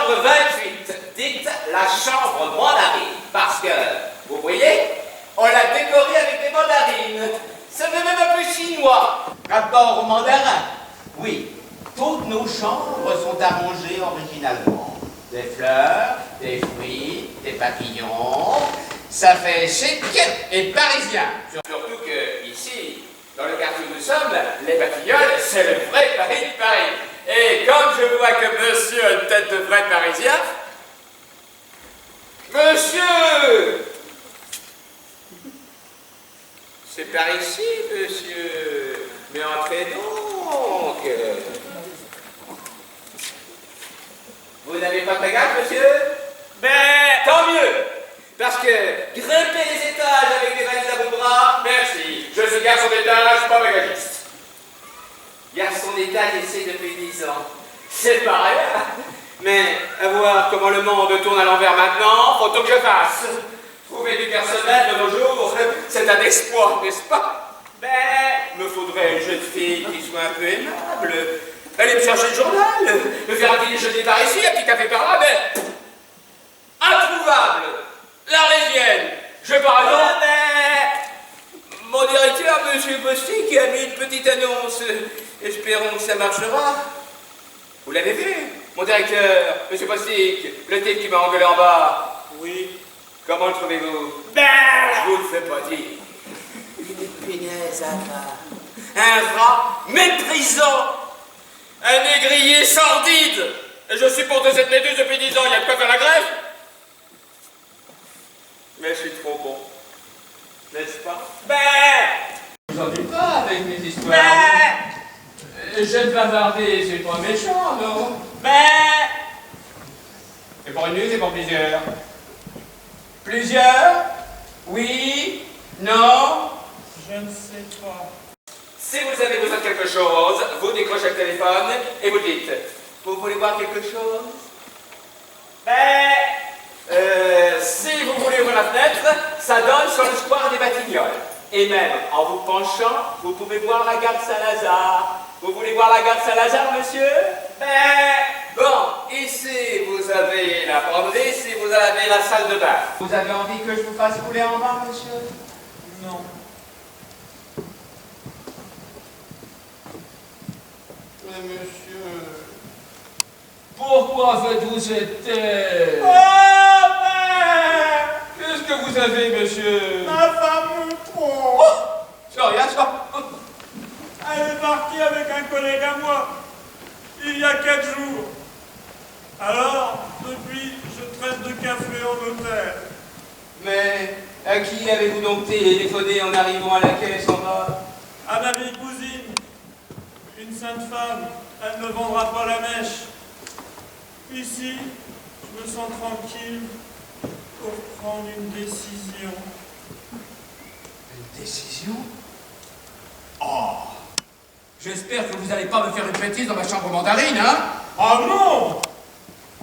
chambre 28. Dites la chambre mandarine, parce que, vous voyez, on l'a décorée avec des mandarines. Ça fait même un peu chinois. Rapport au mandarin. Oui, toutes nos chambres sont arrangées originalement. Des fleurs, des fruits, des papillons. Ça fait chic et parisien. Surtout que ici, dans le quartier où nous sommes, les Batignolles, c'est le vrai Paris de Paris. Et comme je vois que monsieur a une tête de vrai Parisien, monsieur, c'est par ici, monsieur. Mais entrez donc. Vous n'avez pas fait gaffe, monsieur? Ben, tant mieux. Parce que grimper les étages avec des valises à bout de bras, merci. Je suis garçon d'étage, pas bagagiste. Garçon d'étage ici depuis 10 ans. C'est pas rien. Mais à voir comment le monde tourne à l'envers maintenant, faut tout que je fasse. Trouver du personnel de nos jours, c'est un exploit, n'est-ce pas? Ben, me faudrait une jeune fille qui soit un peu aimable. Aller me chercher le journal, me faire un petit déjeuner par ici, un petit café par là, mais introuvable. L'Arlésienne. Je par exemple, mon directeur, monsieur Postic, a mis une petite annonce. Espérons que ça marchera. Vous l'avez vu, mon directeur, monsieur Postic, le type qui m'a engueulé en bas. Oui. Comment le trouvez-vous? Je vous le fais pas dire. Une punaise à un rat méprisant. Un négrier sordide. Et je supporte cette méduse depuis 10 ans, il y a de quoi faire la grève? Mais je suis trop bon. N'est-ce pas? Vous en dites pas avec mes histoires. J'aime bavarder, c'est pas méchant, non? C'est pour une nuit, c'est pour plusieurs. Plusieurs? Oui? Non? Je ne sais pas. Si vous avez besoin de quelque chose, vous décrochez le téléphone et vous dites, vous voulez voir quelque chose? Si vous voulez ouvrir la fenêtre, ça donne sur le square des Batignolles. Et même, en vous penchant, vous pouvez voir la gare Saint-Lazare. Vous voulez voir la gare Saint-Lazare, monsieur? Bon, ici, vous avez la penderie, ici, vous avez la salle de bain. Vous avez envie que je vous fasse couler en bas, monsieur? Non. Mais monsieur, pourquoi faites-vous cette tête? Qu'est-ce que vous avez, monsieur? Ma femme me trompe. C'est rien, ça. Elle est partie avec un collègue à moi, il y a 4 jours. Alors, depuis, je traite de café en hôtel. Mais à qui avez-vous donc téléphoné en arrivant à la caisse en bas? À ma vieille cousine, une sainte femme, elle ne vendra pas la mèche. Ici, je me sens tranquille pour prendre une décision. Une décision? Oh! J'espère que vous n'allez pas me faire une bêtise dans ma chambre mandarine, hein? Ah non!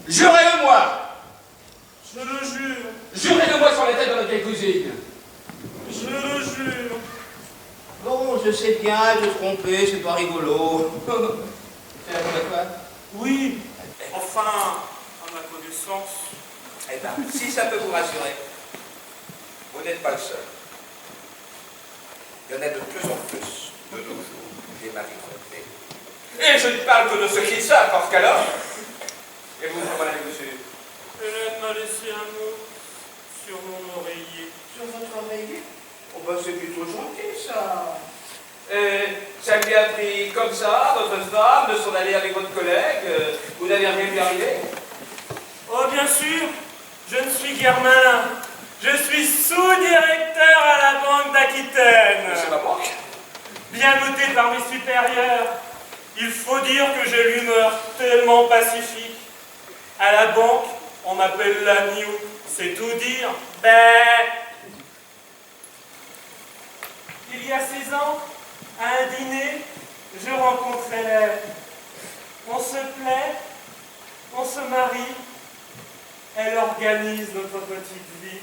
Jurez-le-moi! Je le jure, Jurez-le-moi sur la tête de votre vieille cousine! je le jure. Bon, je sais bien, de se tromper, c'est pas rigolo. C'est la première fois? Oui, enfin, à ma connaissance. Eh bien, si ça peut vous rassurer, vous n'êtes pas le seul. Il y en a de plus en plus de nos jours, des maris trompés. Et je ne parle que de ceux qui savent, parce qu'alors... Et vous, comment allez-vous? Hélène m'a laissé un mot sur mon oreiller. Sur votre oreiller? Oh ben c'est plutôt gentil, ça. Ça lui a pris comme ça, votre femme, de s'en aller avec votre collègue. Vous n'avez rien vu arriver? Oh, bien sûr, je ne suis guère malin. Je suis sous-directeur à la Banque d'Aquitaine. C'est ma banque. Bien noté par mes supérieurs. Il faut dire que j'ai l'humeur tellement pacifique. À la banque, on m'appelle l'agneau. C'est tout dire. Il y a 6 ans, à un dîner, je rencontre Hélène. On se plaît, on se marie. Elle organise notre petite vie.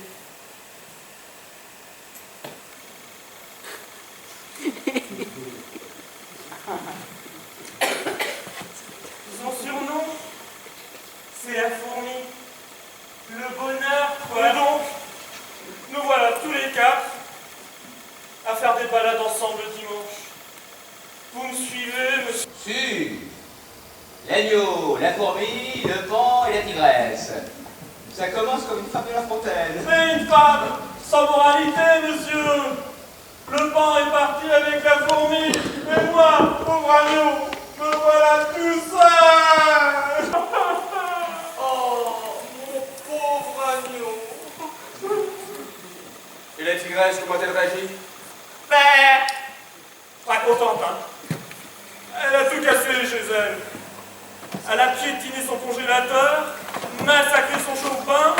Son surnom, c'est la fourmi. fourmi, le pan et la tigresse. Ça commence comme une femme de La Fontaine. Mais une femme sans moralité, monsieur. Le pan est parti avec la fourmi, et moi, pauvre agneau, me voilà tout seul. Oh, mon pauvre agneau. Et la tigresse, comment elle réagit? Mais, pas contente, hein. Elle a tout cassé chez elle. Elle a piétiné son congélateur, massacré son chaud-pain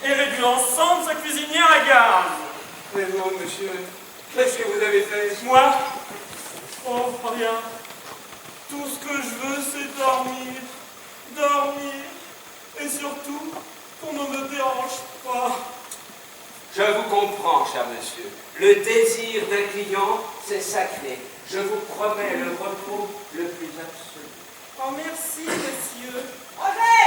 et réduit en cendres sa cuisinière à gaz. Mais vous, monsieur, qu'est-ce que vous avez fait? Moi? Oh, rien. Tout ce que je veux, c'est dormir. Dormir. Et surtout, qu'on ne me dérange pas. Je vous comprends, cher monsieur. Le désir d'un client, c'est sacré. Je vous promets le repos le plus absolu. Oh, merci, monsieur. Roger!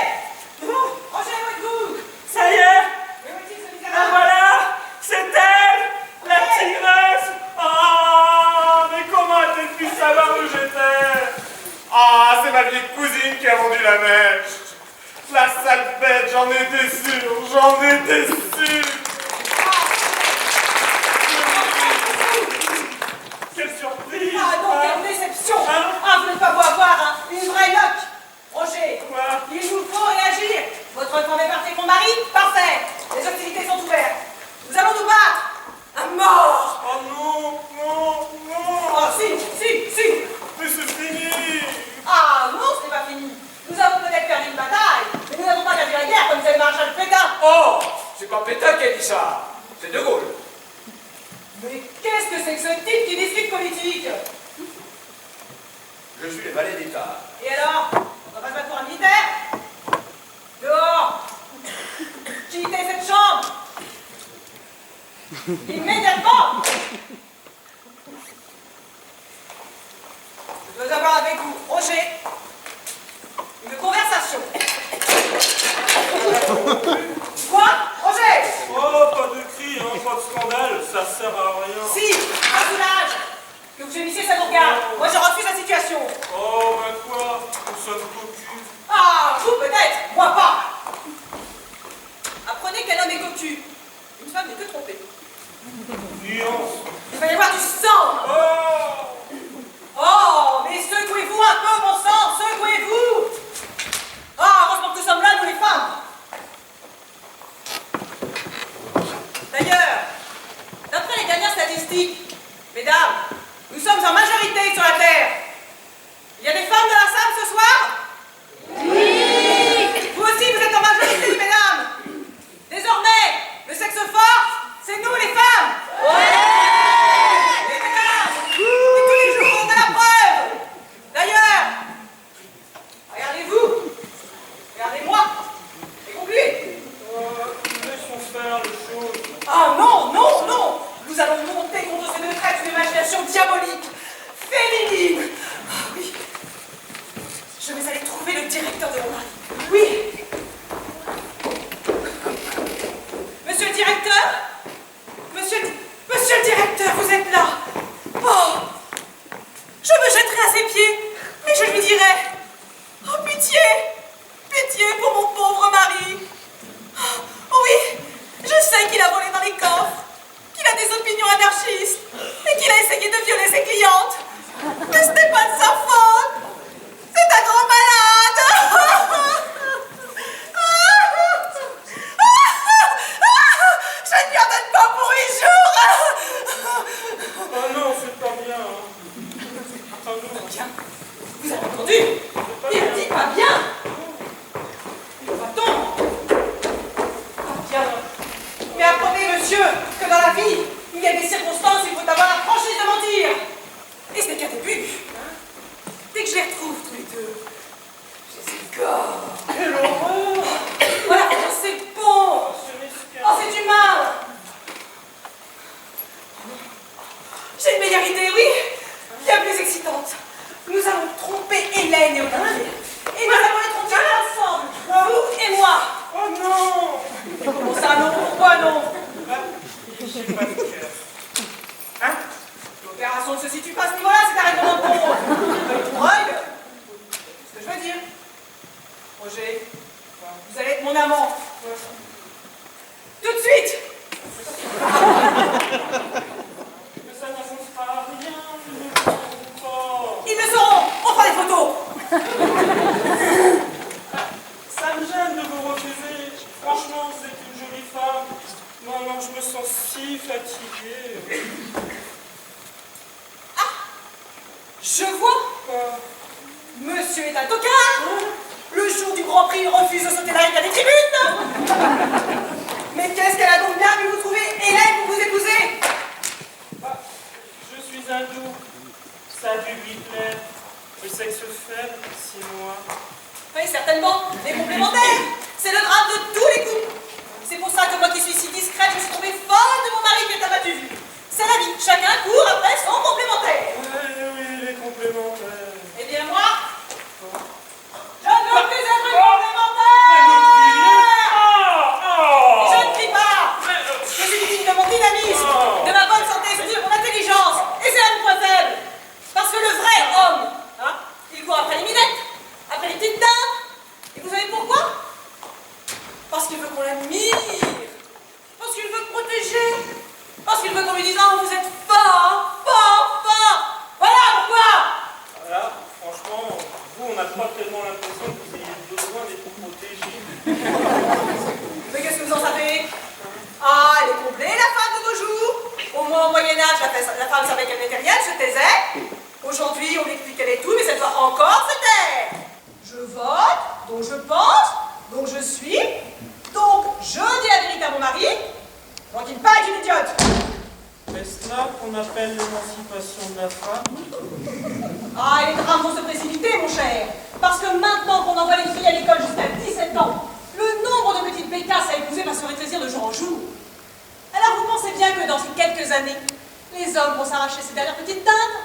Roger, où êtes-vous? Ça y est! Mais où est-il, ce La misérable? voilà! C'est elle! La tigresse! Ah! Mais comment a-t-elle pu savoir où j'étais? Ah! C'est ma vieille cousine qui a vendu la mèche! La sale bête, j'en étais sûr! J'en étais sûr! Quelle surprise! Ah non, quelle déception! Hein? Ah, vous n'êtes pas beau à voir, hein? Une vraie loque! Roger, Quoi? il nous faut réagir! Votre femme est partie avec mon mari? Parfait! Les hostilités sont ouvertes! Nous allons nous battre! À mort! Oh non! Non! Non! Oh, si! Mais c'est fini! Ah non, ce n'est pas fini! Nous avons peut-être perdu une bataille, mais nous n'avons pas perdu la guerre comme disait le maréchal Pétain! Oh! C'est pas Pétain qui a dit ça. C'est De Gaulle. Mais qu'est-ce que c'est que ce type qui discute politique? Je suis le valet d'État. Et alors? On va pas se battre pour un militaire? Dehors! Quittez cette chambre! Immédiatement! Je veux avoir avec vous, Roger, une conversation. Quoi? Roger! Oh, pas de cris, hein, pas de scandale, ça sert à rien. Si! Un soulage! Que vous gémissiez, ça vous regarde. Moi, je refuse la situation. Oh, ben quoi? Nous sommes cocus. Ah, vous peut-être, moi pas. Apprenez qu'un homme est cocu. Une femme n'est que trompée. Nuance. Il va y avoir du sang. Oh! Oh, mais secouez-vous un peu, mon sang, secouez-vous. Ah, heureusement que nous sommes là, nous les femmes. D'ailleurs, d'après les dernières statistiques, mesdames, nous sommes en majorité sur la Terre. Il y a des femmes dans la salle ce soir? Oui. Vous aussi, vous êtes en majorité, mesdames. Désormais, le sexe fort, c'est nous les femmes. Ouais. Et mesdames, et tous les jours, on a la preuve. D'ailleurs, regardez-vous, regardez-moi, et concluez. Laissons faire les choses. Ah non, non, non. Nous allons monter contre ces deux traîtres d'imagination diabolique, féminine. Ah oui. Je vais aller trouver le directeur de mon mari. Oui. Monsieur le directeur? Monsieur le directeur, vous êtes là. Oh. Je me jetterai à ses pieds, mais je lui dirai: oh, pitié, pitié pour mon pauvre mari. Oh oui, je sais qu'il a volé dans les coffres, qu'il a des opinions anarchistes et qu'il a essayé de violer ses clientes. Mais ce n'est pas de sa faute. C'est un grand malade. Je ne lui en donne pas pour 8 jours. Oh non, c'est pas bien. Hein. Attendons. Bien. Vous avez entendu? Il ne dit pas bien. Va-t-on? Pas bien. Mais apprenez, monsieur, que dans la vie, il y a des circonstances où il faut avoir la franchise de mentir. Et ce n'est qu'un début. Hein? Dès que je les retrouve tous les deux, je les égore. Quelle horreur! Voilà, c'est bon. C'est mesquin. Oh, c'est humain. J'ai une meilleure idée, oui. Bien plus excitante. Nous allons tromper Hélène et Olivier. Et nous allons les tromper ensemble. Vous et moi. Oh non! Mais comment ça, non? Pourquoi non? Ah, j'ai pas de cœur. Hein? L'opération ne se situe pas à ce niveau-là, c'est un règlement de compte. Œil pour œil. C'est ce que je veux dire. Roger. Vous allez être mon amant. Tout de suite. Mais ça n'avancera à rien, je ne comprends pas. Ils le sauront. On fera des photos. Ça me gêne de vous refuser. Franchement, vous êtes une jolie femme. Non, je me sens si fatiguée. Je vois. Quoi? Monsieur est un tocard. Le jour du Grand Prix, il refuse de sauter la ligne des tribunes. Mais qu'est-ce qu'elle a donc bien pu vous trouver Hélène pour vous épouser? Ah, je suis hindou. Ça a dû lui plaire. Le sexe faible, 6 mois. Oui, certainement. Les complémentaires. C'est le drame de tous les couples. C'est pour ça que moi qui suis si discrète, je suis tombée folle de mon mari qui est abattu vue. C'est la vie. Chacun court après son complémentaire. Oui, les complémentaires. Eh bien moi, je ne veux plus être Mais vous criez complémentaire. pas. Je ne crie pas. Je suis victime de mon dynamisme, de ma bonne santé, surtout de mon intelligence. Et c'est là mon point faible. Parce que le vrai homme, hein, il court après les minettes, après les petites dindes. Et vous savez pourquoi? Parce qu'il veut qu'on l'admire. Parce qu'il veut protéger. Parce qu'il veut qu'on lui dise, oh, vous êtes fort, fort, fort. Voilà pourquoi. Voilà, franchement, vous, on n'a pas tellement l'impression que vous ayez besoin d'être protégé. Mais qu'est-ce que vous en savez? Ah, elle est comblée, la femme de nos jours. Au moins, au Moyen-Âge, la femme savait qu'elle n'était rien, elle se taisait. Aujourd'hui, on lui explique qu'elle est tout, mais elle doit encore se taire. Je vote, donc je pense, donc je suis, donc je dis la vérité à mon mari, donc il pas être une idiote. Est-ce là qu'on appelle l'émancipation de la femme? Ah, et les drames vont se précipiter, mon cher. Parce que maintenant qu'on envoie les filles à l'école jusqu'à 17 ans, le nombre de petites bécasses à épouser va se rétrécir de jour en jour. Alors vous pensez bien que dans ces quelques années, les hommes vont s'arracher ces dernières petites dindes,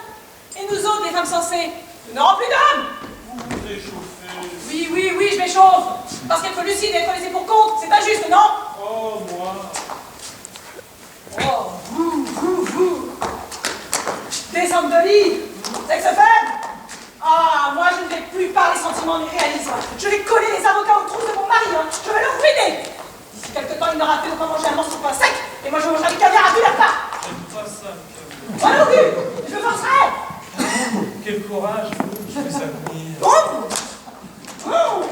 et nous autres, les femmes sensées, nous n'aurons plus d'hommes. Vous vous échauffez. Oui, je m'échauffe. Parce qu'être lucide et être laissé pour compte, c'est injuste, non? Oh, moi. Oh, vous. Des hommes de lit, sexe faible. Ah, moi je ne vais plus parler sentiments ni réalisme. Je vais coller les avocats aux trousses de mon mari, hein. Je vais le ruiner. D'ici quelque temps, il n'aura fait de pas manger un morceau de pain sec, et moi je mangerai du caviar à tous les repas. J'aime pas ça, le Moi non plus, je le forcerai. Quel courage, vous, je vous admire. Oh non,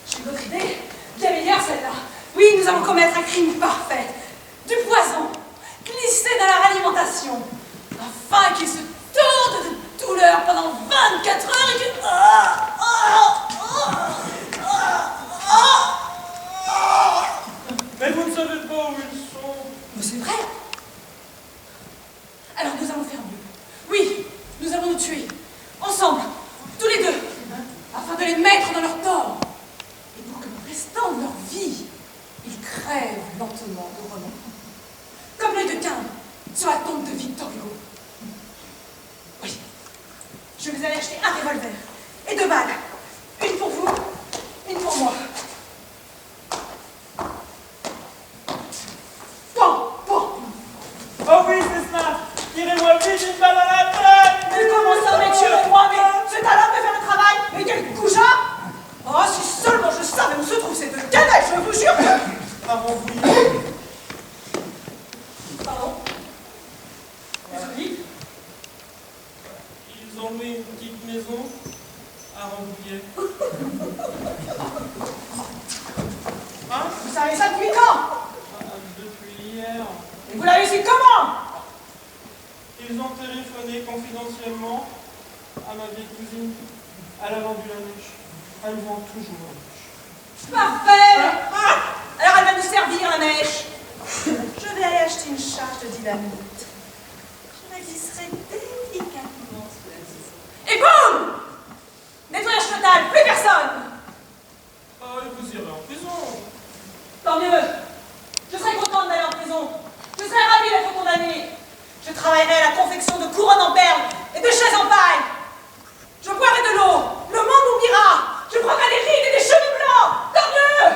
j'ai une autre idée, bien meilleure celle-là. Oui, nous allons commettre un crime parfait. Du poison, glissé dans leur alimentation, afin qu'ils se tordent de douleur pendant 24 heures et que... Mais vous ne savez pas où ils sont. Mais c'est vrai. Alors nous allons faire mieux. Oui, nous allons nous tuer, ensemble, tous les deux, afin de les mettre dans leur tort. Et pour que le restant de leur vie, ils crèvent lentement de remords. Comme l'œil de Cain sur la tombe de Victor Hugo. Oui, je vais aller acheter un revolver et 2 balles. Une pour vous, une pour moi. Bon. Oh oui, c'est ça. Tirez-moi vite une balle à la tête. Mais comment ça, messieurs, moi, mais c'est à l'homme de faire le travail. Mais quel goujat. Oh, si seulement je savais où se trouvent ces 2 canettes, je vous jure que... Rambouillet. Pardon? Qu'est-ce que vous dites? Ils ont loué une petite maison à Rambouillet. Hein? Vous savez ça depuis quand? Depuis hier. Et vous l'avez su comment? Ils ont téléphoné confidentiellement à ma vieille cousine. Elle a vendu la mèche. Elle vend toujours la mèche. Parfait. Alors elle va nous servir la mèche. Je vais aller acheter une charge de dynamite. Je la glisserai délicatement sous la maison. Et boum! Nettoyage total, plus personne. Oh, et vous irez en prison. Tant mieux. Je serai contente d'aller en prison. Je serai ravie d'être condamnée. Je travaillerai à la confection de couronnes en perles et de chaises en paille. Je boirai de l'eau. Le monde m'oubliera. Je prendrai des rides et des cheveux blancs. Tant mieux.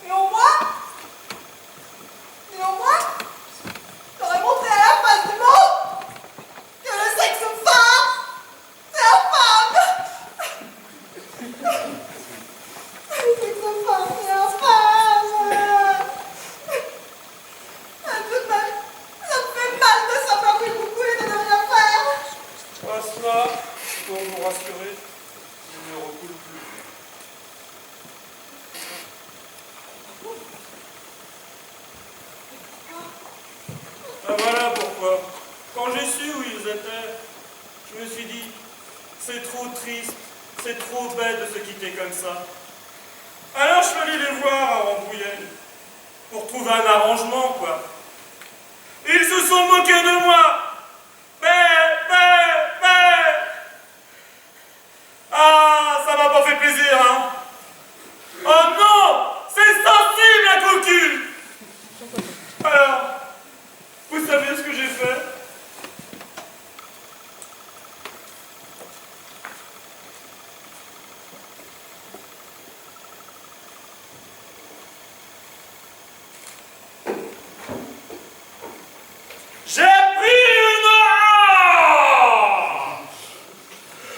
Et au moins, trop triste, c'est trop bête de se quitter comme ça. Alors je suis allé les voir à Rambouillet, pour trouver un arrangement, quoi. Ils se sont moqués de moi. Ah, ça m'a pas fait plaisir, hein. Oh non, c'est sensible, la cocu. Alors, vous savez ce que j'ai fait? J'ai pris une hache.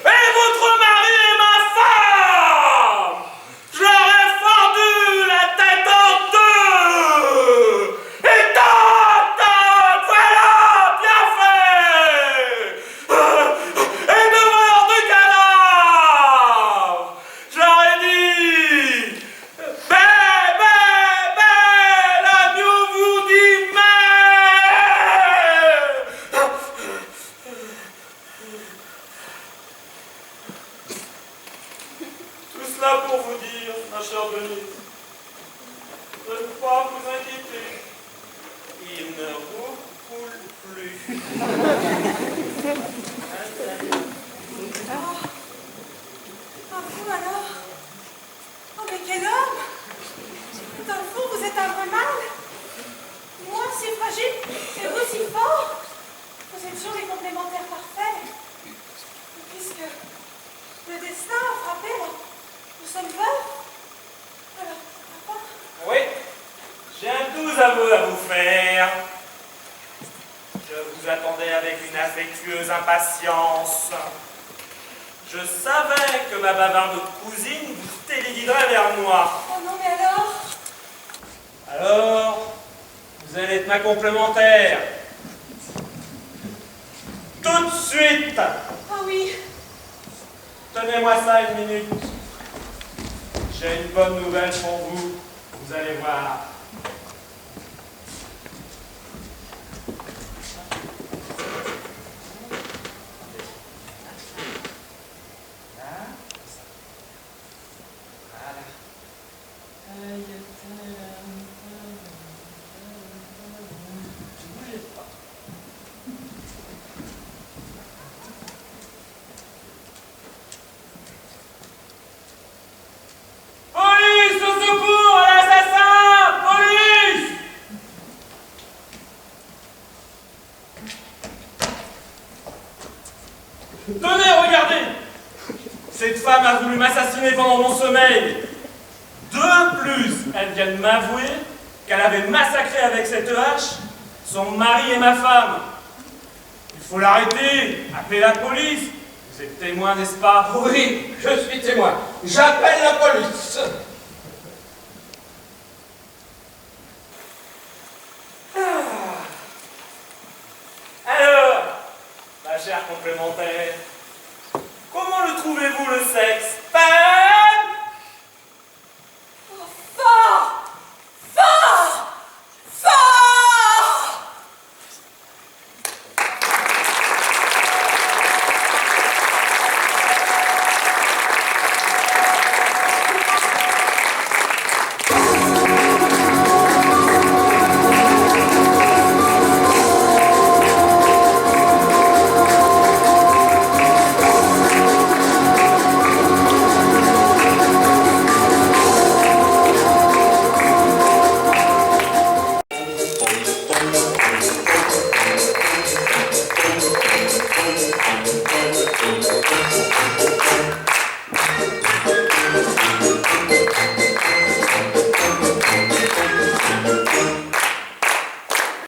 Et votre mari et ma femme, je leur ai fendu la tête en deux. Et tac, tac, voilà, bien fait. Et devant du cadavre, je leur ai dit, l'agneau vous dit mais. Tout cela pour vous dire, ma chère Denise, de ne pas vous inquiéter. Il ne recoule plus. Ah, vous alors? Oh, mais quel homme! Dans le fond, vous êtes un vrai mâle. Moi, si fragile, et vous si fort. Vous êtes sur les complémentaires parfaits. Et puisque le destin a frappé, nous sommes veufs. Alors, pourquoi pas? Oui, j'ai un doux aveu à vous faire. Je vous attendais avec une affectueuse impatience. Je savais que ma bavarde cousine vous téléguiderait vers moi. Oh non, mais alors? Alors, vous allez être ma complémentaire. Tout de suite. Ah oui. Tenez-moi ça une minute. J'ai une bonne nouvelle pour vous. Vous allez voir. Police, au secours, à l'assassin! Police! Tenez, regardez! Cette femme a voulu m'assassiner pendant mon sommeil. De plus, elle vient de m'avouer qu'elle avait massacré avec cette hache son mari et ma femme. Il faut l'arrêter, appeler la police. Vous êtes témoin, n'est-ce pas? Oui, je suis témoin. J'appelle la police. Alors, ma chère complémentaire, comment le trouvez-vous le sexe?